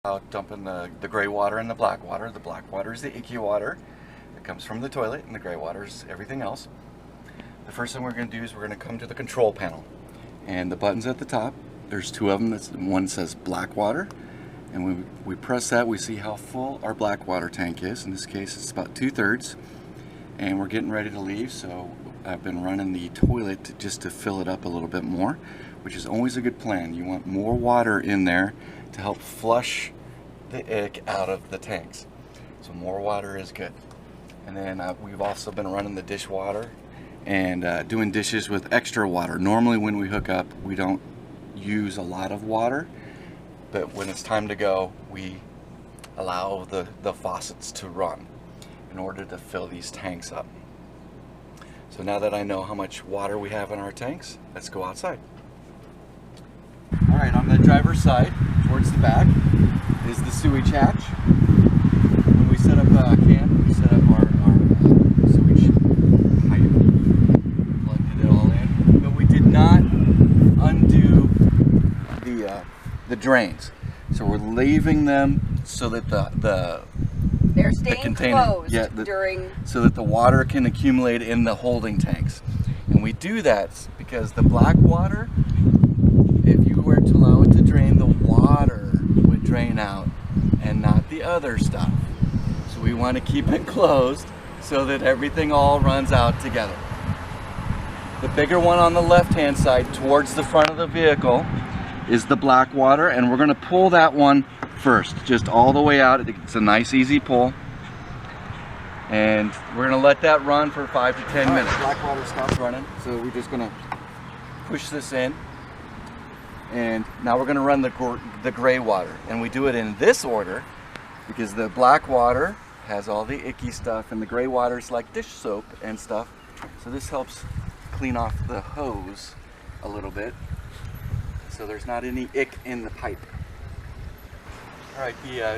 Dumping the gray water and the black water. The black water is the icky water that comes from the toilet, and the gray water is everything else. The first thing we're going to do is we're going to come to the control panel, and the buttons at the top, there's two of them. One says black water, and when we press that, we see how full our black water tank is. In this case, it's about 2/3, and we're getting ready to leave, so I've been running the toilet just to fill it up a little bit more, which is always a good plan. You want more water in there to help flush the ick out of the tanks. So more water is good. And then we've also been running the dishwater and doing dishes with extra water. Normally when we hook up, we don't use a lot of water, but when it's time to go, we allow the faucets to run in order to fill these tanks up. So now that I know how much water we have in our tanks, let's go outside. Alright, on the driver's side, towards the back, is the sewage hatch. When we set up camp, we set up our sewage pipe, plugged it all in, but we did not undo the drains. So we're leaving them so that they're staying container, closed during... so that the water can accumulate in the holding tanks. And we do that because the black water, if you were to allow it to drain, the water would drain out and not the other stuff. So we want to keep it closed so that everything all runs out together. The bigger one on the left-hand side towards the front of the vehicle is the black water, and we're going to pull that one first, just all the way out. It's a nice easy pull, and we're going to let that run for 5 to 10 minutes. Black water stops running, so we're just going to push this in. And now we're going to run the gray water, and we do it in this order because the black water has all the icky stuff and the gray water is like dish soap and stuff, so this helps clean off the hose a little bit so there's not any ick in the pipe. Alright,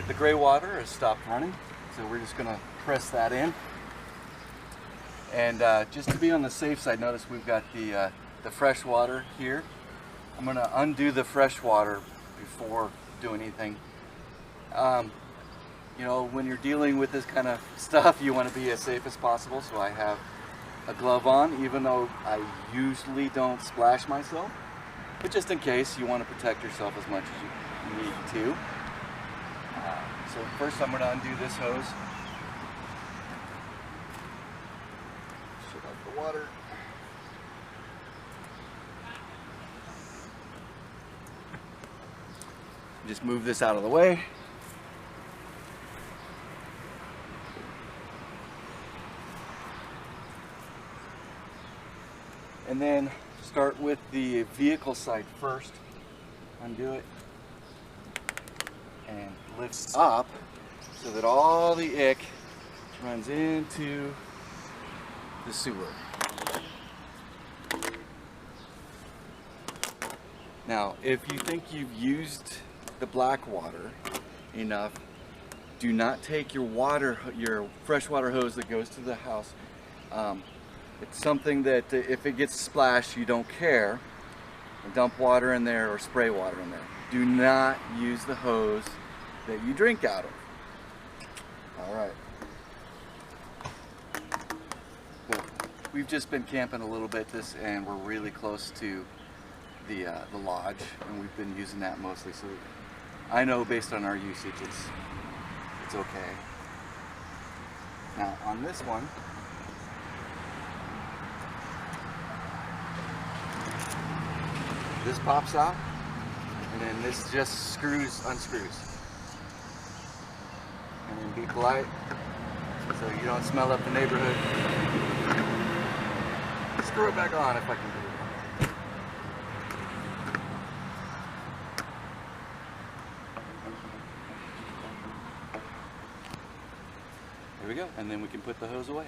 the gray water has stopped running, so we're just going to press that in, and just to be on the safe side, notice we've got the fresh water here. I'm going to undo the fresh water before doing anything. You know, when you're dealing with this kind of stuff, you want to be as safe as possible, so I have a glove on, even though I usually don't splash myself. But just in case, you want to protect yourself as much as you need to. So first I'm going to undo this hose. Shut off the water. Just move this out of the way. And then start with the vehicle side first. Undo it. And lifts up so that all the ick runs into the sewer. Now, if you think you've used the black water enough, do not take your freshwater hose that goes to the house. It's something that if it gets splashed, you don't care. Dump water in there or spray water in there. Do not use the hose that you drink out of. Alright. Well, we've just been camping a little bit and we're really close to the lodge, and we've been using that mostly, so I know based on our usage it's okay. Now on this one, this pops out, and then this just unscrews. And then be polite so you don't smell up the neighborhood. Screw it back on if I can do it. There we go, and then we can put the hose away.